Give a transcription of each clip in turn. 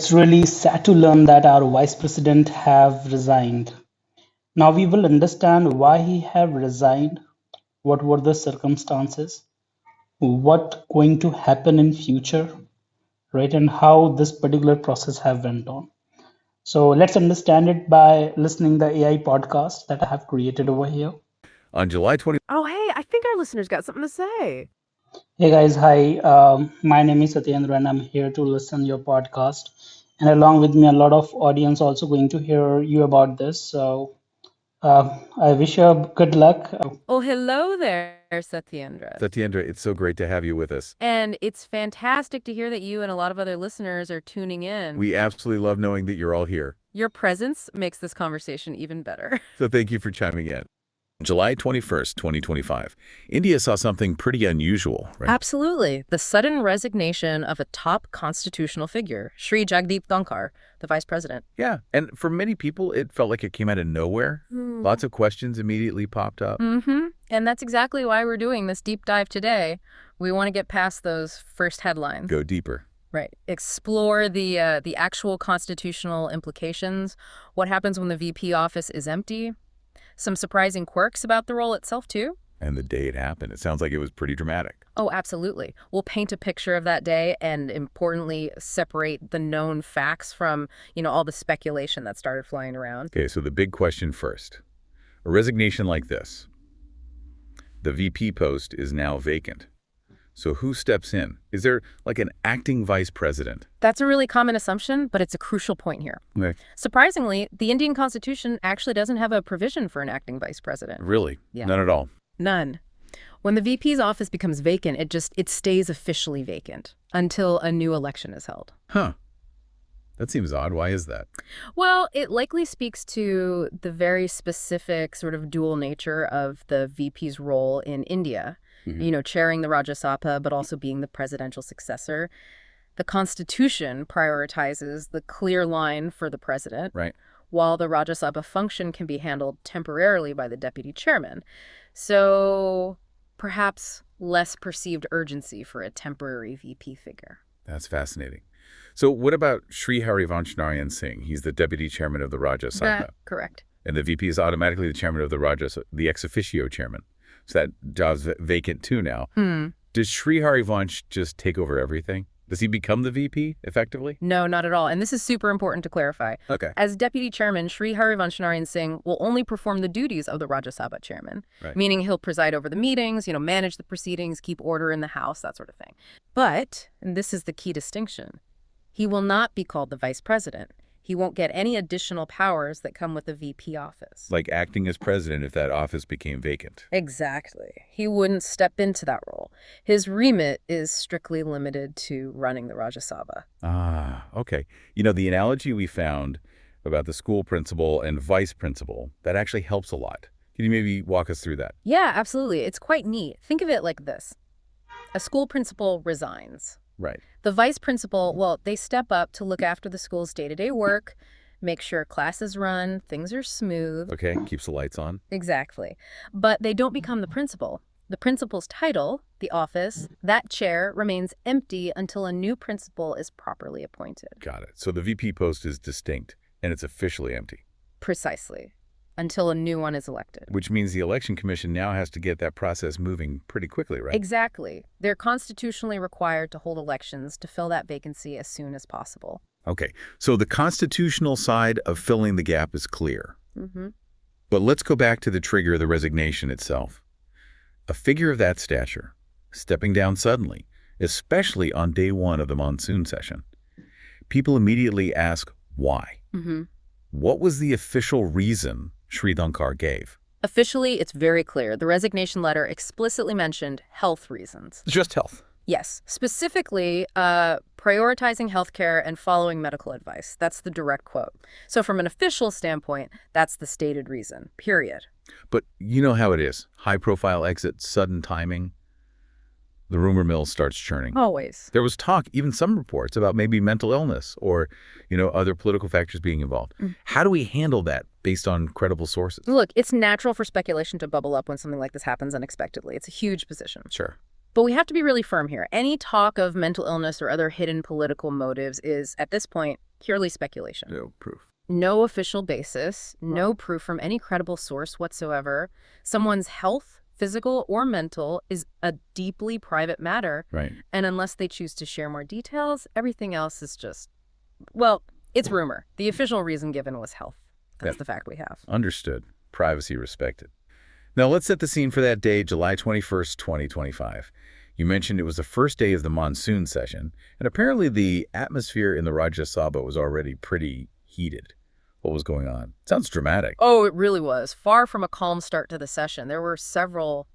It's really sad to learn that our vice president have resigned. Now we will understand why he have resigned, what were the circumstances, what going to happen in future, right, and how this particular process have went on. So let's understand it by listening the AI podcast that I have created over here. On July 20. Oh, hey, I think our listeners got something to say. Hey guys, hi. My name is Satyendra and I'm here to listen your podcast. And along with me, a lot of audience also going to hear you about this. So I wish you good luck. Oh, hello there, Satyendra. Satyendra, it's so great to have you with us. And it's fantastic to hear that you and a lot of other listeners are tuning in. We absolutely love knowing that you're all here. Your presence makes this conversation even better. So thank you for chiming in. July 21st, 2025. India saw something pretty unusual, right? Absolutely. The sudden resignation of a top constitutional figure, Shri Jagdeep Dhankhar, the vice president. Yeah, and for many people, it felt like it came out of nowhere. Lots of questions immediately popped up. And that's exactly why we're doing this deep dive today. We want to get past those first headlines. Go deeper. Right. Explore the actual constitutional implications. What happens when the VP office is empty? Some surprising quirks about the role itself, too. And the day it happened, it sounds like it was pretty dramatic. Oh, absolutely. We'll paint a picture of that day and, importantly, separate the known facts from, all the speculation that started flying around. Okay, so the big question first. A resignation like this. The VP post is now vacant. So who steps in? Is there like an acting vice president? That's a really common assumption, but it's a crucial point here. Okay. Surprisingly, the Indian Constitution actually doesn't have a provision for an acting vice president. Really? Yeah. None at all? None. When the VP's office becomes vacant, it stays officially vacant until a new election is held. Huh. That seems odd. Why is that? Well, it likely speaks to the very specific sort of dual nature of the VP's role in India. Chairing the Rajya Sabha, but also being the presidential successor. The Constitution prioritizes the clear line for the president, right, while the Rajya Sabha function can be handled temporarily by the deputy chairman. So perhaps less perceived urgency for a temporary VP figure. That's fascinating. So what about Shri Harivansh Singh? He's the deputy chairman of the Rajya Sabha. Correct. And the VP is automatically the chairman of the ex officio chairman. So that job's vacant too now. Does Shri Harivansh just take over everything? Does he become the VP effectively? No, not at all. And this is super important to clarify. Okay. As deputy chairman, Shri Harivansh Singh will only perform the duties of the Rajya Sabha chairman, right, meaning he'll preside over the meetings, manage the proceedings, keep order in the House, that sort of thing. But, and this is the key distinction, he will not be called the vice president. He won't get any additional powers that come with the VP office. Like acting as president if that office became vacant. Exactly. He wouldn't step into that role. His remit is strictly limited to running the Rajya Sabha. Ah, okay. The analogy we found about the school principal and vice principal, that actually helps a lot. Can you maybe walk us through that? Yeah, absolutely. It's quite neat. Think of it like this. A school principal resigns. Right. The vice principal, well, they step up to look after the school's day-to-day work, make sure classes run, things are smooth. Okay, keeps the lights on. Exactly. But they don't become the principal. The principal's title, the office, that chair remains empty until a new principal is properly appointed. Got it. So the VP post is distinct, and it's officially empty. Precisely. Until a new one is elected. Which means the Election Commission now has to get that process moving pretty quickly, right? Exactly. They're constitutionally required to hold elections to fill that vacancy as soon as possible. Okay, so the constitutional side of filling the gap is clear. But let's go back to the trigger of the resignation itself. A figure of that stature, stepping down suddenly, especially on day one of the monsoon session. People immediately ask, why? What was the official reason Shri Dhankhar gave? Officially, it's very clear. The resignation letter explicitly mentioned health reasons. Just health? Yes. Specifically, prioritizing healthcare and following medical advice. That's the direct quote. So from an official standpoint, that's the stated reason, period. But you know how it is. High-profile exit, sudden timing. The rumor mill starts churning. Always. There was talk, even some reports, about maybe mental illness or, other political factors being involved. How do we handle that based on credible sources? Look, it's natural for speculation to bubble up when something like this happens unexpectedly. It's a huge position. Sure. But we have to be really firm here. Any talk of mental illness or other hidden political motives is, at this point, purely speculation. No proof. No official basis, no proof from any credible source whatsoever. Someone's health, physical or mental, is a deeply private matter. Right. And unless they choose to share more details, everything else is just, well, it's rumor. The official reason given was health. That's the fact we have. Understood. Privacy respected. Now let's set the scene for that day, July 21st, 2025. You mentioned it was the first day of the monsoon session, and apparently the atmosphere in the Rajya Sabha was already pretty heated. What was going on? Sounds dramatic. Oh, it really was. Far from a calm start to the session. There were several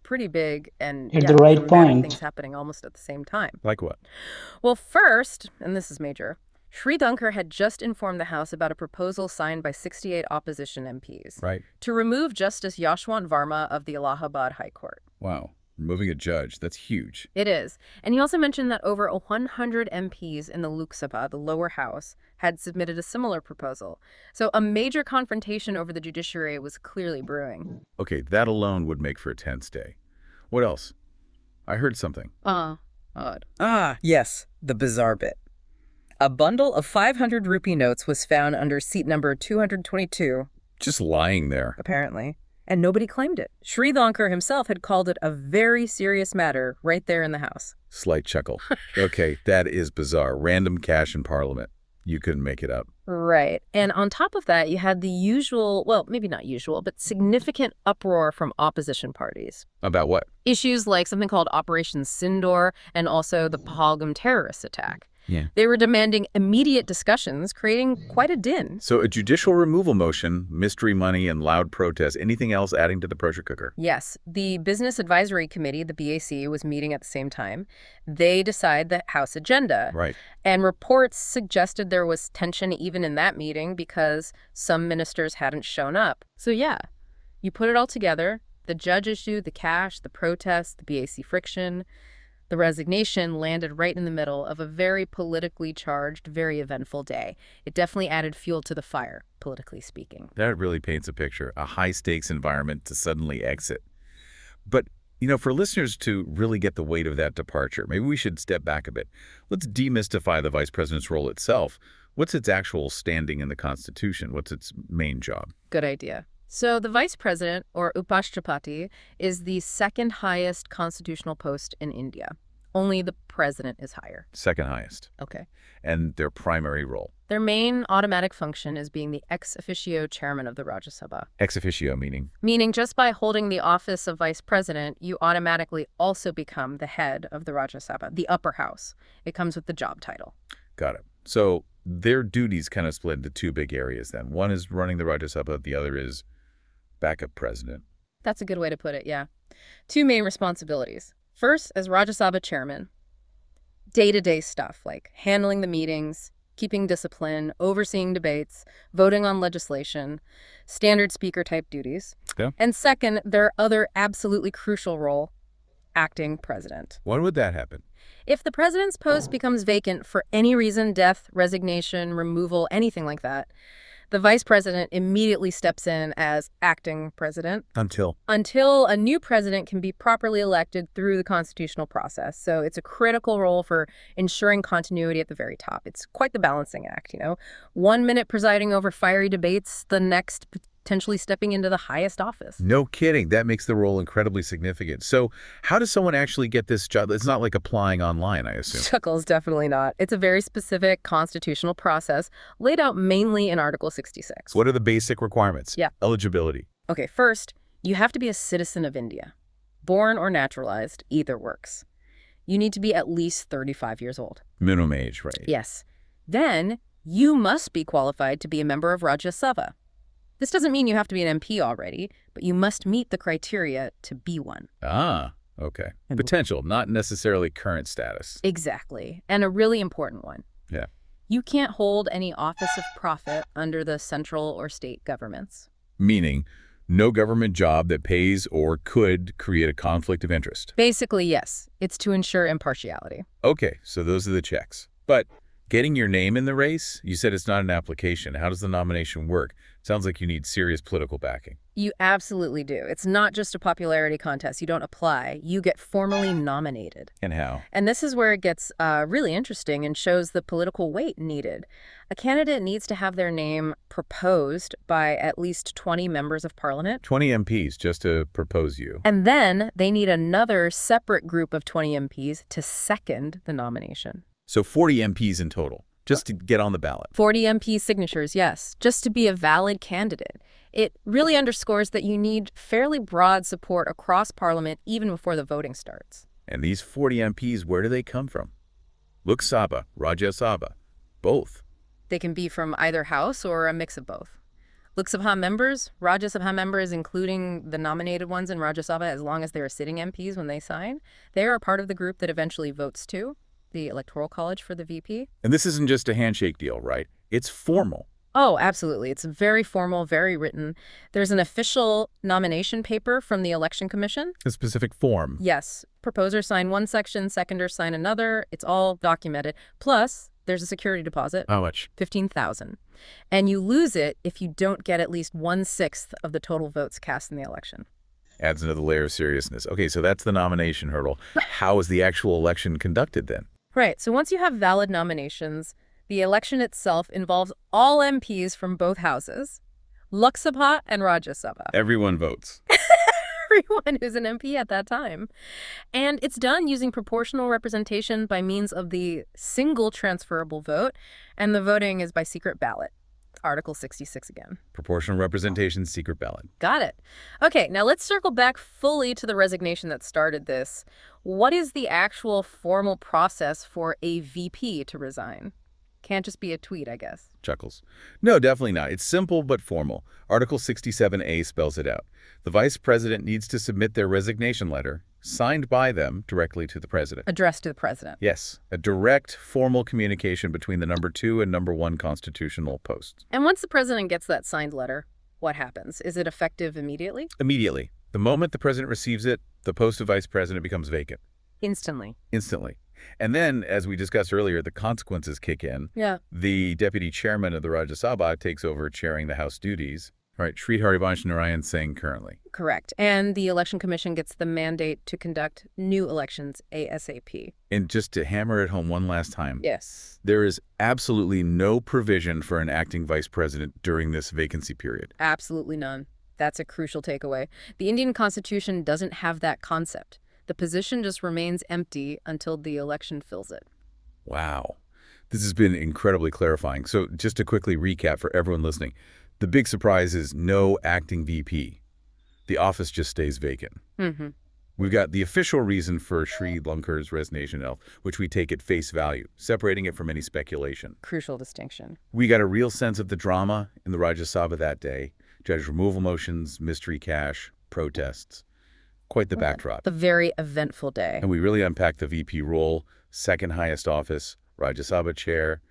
pretty big and At the right dramatic point. things happening almost at the same time. Like what? Well, first, and this is major, Shri Dhankhar had just informed the House about a proposal signed by 68 opposition MPs Right. to remove Justice Yashwant Varma of the Allahabad High Court. Wow. Removing a judge. That's huge. It is. And he also mentioned that over 100 MPs in the Lok Sabha, the lower house, had submitted a similar proposal. So a major confrontation over the judiciary was clearly brewing. Okay, that alone would make for a tense day. What else? I heard something. Odd. Ah, yes, the bizarre bit. A bundle of 500 rupee notes was found under seat number 222, Just lying there. apparently, and nobody claimed it. Shri Dhankhar himself had called it a very serious matter right there in the House. Slight chuckle. Okay, that is bizarre. Random cash in Parliament. You couldn't make it up. Right. And on top of that, you had the usual, well, maybe not usual, but significant uproar from opposition parties. About what? Issues like something called Operation Sindoor and also the Pahalgam terrorist attack. Yeah. They were demanding immediate discussions, creating quite a din. So a judicial removal motion, mystery money, and loud protests. Anything else adding to the pressure cooker? Yes, the Business Advisory Committee, the BAC, was meeting at the same time. They decide the House agenda. Right. And reports suggested there was tension even in that meeting because some ministers hadn't shown up. So yeah, you put it all together, the judge issue, the cash, the protests, the BAC friction. The resignation landed right in the middle of a very politically charged, very eventful day. It definitely added fuel to the fire, politically speaking. That really paints a picture. A high-stakes environment to suddenly exit. But, for listeners to really get the weight of that departure, maybe we should step back a bit. Let's demystify the vice president's role itself. What's its actual standing in the Constitution? What's its main job? Good idea. So the vice president, or Upashtrapati, is the second highest constitutional post in India. Only the president is higher. Second highest. Okay. And their primary role? Their main automatic function is being the ex officio chairman of the Rajya Sabha. Ex officio meaning? Meaning just by holding the office of vice president, you automatically also become the head of the Rajya Sabha, the upper house. It comes with the job title. Got it. So their duties kind of split into two big areas then. One is running the Rajya Sabha, the other is backup president. That's a good way to put it, yeah. Two main responsibilities. First, as Rajya Sabha chairman, day-to-day stuff like handling the meetings, keeping discipline, overseeing debates, voting on legislation, standard speaker-type duties. Yeah. And second, their other absolutely crucial role, acting president. When would that happen? If the president's post becomes vacant for any reason, death, resignation, removal, anything like that, the vice president immediately steps in as acting president Until a new president can be properly elected through the constitutional process. So it's a critical role for ensuring continuity at the very top. It's quite the balancing act, 1 minute presiding over fiery debates, the next potentially stepping into the highest office. No kidding. That makes the role incredibly significant. So how does someone actually get this job? It's not like applying online, I assume. Chuckles, definitely not. It's a very specific constitutional process laid out mainly in Article 66. What are the basic requirements? Yeah. Eligibility. Okay, first, you have to be a citizen of India. Born or naturalized, either works. You need to be at least 35 years old. Minimum age, right? Yes. Then, you must be qualified to be a member of Rajya Sabha. This doesn't mean you have to be an MP already, but you must meet the criteria to be one. Ah, okay. Potential, not necessarily current status. Exactly. And a really important one. Yeah. You can't hold any office of profit under the central or state governments. Meaning, no government job that pays or could create a conflict of interest. Basically, yes. It's to ensure impartiality. Okay, so those are the checks. But Getting your name in the race? You said it's not an application. How does the nomination work? Sounds like you need serious political backing. You absolutely do. It's not just a popularity contest. You don't apply. You get formally nominated. And how? And this is where it gets really interesting and shows the political weight needed. A candidate needs to have their name proposed by at least 20 members of parliament. 20 MPs just to propose you. And then they need another separate group of 20 MPs to second the nomination. So 40 MPs in total, just to get on the ballot. 40 MP signatures, yes, just to be a valid candidate. It really underscores that you need fairly broad support across Parliament even before the voting starts. And these 40 MPs, where do they come from? Lok Sabha, Rajya Sabha, both. They can be from either house or a mix of both. Lok Sabha members, Rajya Sabha members, including the nominated ones in Rajya Sabha, as long as they are sitting MPs when they sign, they are part of the group that eventually votes too, the Electoral College for the VP. And this isn't just a handshake deal, right? It's formal. Oh, absolutely. It's very formal, very written. There's an official nomination paper from the Election Commission. A specific form. Yes. Proposers sign one section, seconders sign another. It's all documented. Plus, there's a security deposit. How much? $15,000. And you lose it if you don't get at least 1/6 of the total votes cast in the election. Adds another layer of seriousness. Okay, so that's the nomination hurdle. How is the actual election conducted then? Right. So once you have valid nominations, the election itself involves all MPs from both houses, Lok Sabha and Rajya Sabha. Everyone votes. Everyone who's an MP at that time. And it's done using proportional representation by means of the single transferable vote, and the voting is by secret ballot. Article 66 again. Proportional representation, secret ballot. Got it. Okay, now let's circle back fully to the resignation that started this. What is the actual formal process for a VP to resign? Can't just be a tweet, I guess. Chuckles. No, definitely not. It's simple but formal. Article 67A spells it out. The vice president needs to submit their resignation letter, signed by them, directly to the president. Addressed to the president. Yes, a direct, formal communication between the number 2 and number 1 constitutional posts. And once the president gets that signed letter, what happens? Is it effective immediately? Immediately. The moment the president receives it, the post of vice president becomes vacant. Instantly. Instantly. And then, as we discussed earlier, the consequences kick in. Yeah. The deputy chairman of the Rajya Sabha takes over chairing the House duties. Right, Sri Harivansh Narayan Singh currently. Correct. And the Election Commission gets the mandate to conduct new elections ASAP. And just to hammer it home one last time. Yes. There is absolutely no provision for an acting vice president during this vacancy period. Absolutely none. That's a crucial takeaway. The Indian Constitution doesn't have that concept. The position just remains empty until the election fills it. Wow. This has been incredibly clarifying. So just to quickly recap for everyone listening, the big surprise is no acting VP. The office just stays vacant. Mm-hmm. We've got the official reason for Sri Lankar's resignation, which we take at face value, separating it from any speculation. Crucial distinction. We got a real sense of the drama in the Rajya Sabha that day. Judge removal motions, mystery cash, protests. Quite the backdrop. The very eventful day. And we really unpacked the VP role, second highest office, Rajya Sabha chair,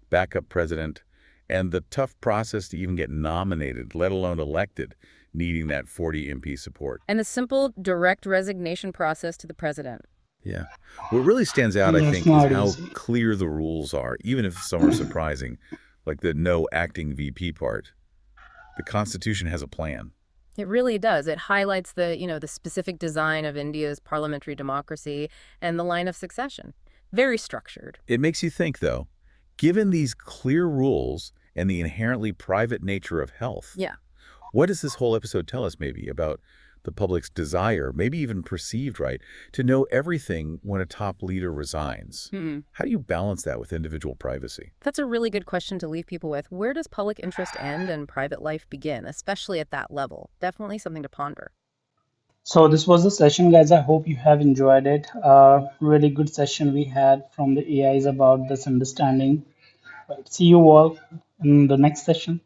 backup president, and the tough process to even get nominated, let alone elected, needing that 40 MP support. And the simple, direct resignation process to the president. Yeah. What really stands out, I Yeah, think, it's is not how easy. clear the rules are, even if some are surprising, like the no acting VP part. The Constitution has a plan. It really does. It highlights the specific design of India's parliamentary democracy and the line of succession. Very structured. It makes you think, though, given these clear rules and the inherently private nature of health, Yeah. what does this whole episode tell us maybe about the public's desire, maybe even perceived right, to know everything when a top leader resigns? How do you balance that with individual privacy? That's a really good question to leave people with. Where does public interest end and private life begin, especially at that level? Definitely something to ponder. So this was the session, guys. I hope you have enjoyed it. Really good session we had from the AIs about this understanding. Right. See you all in the next session.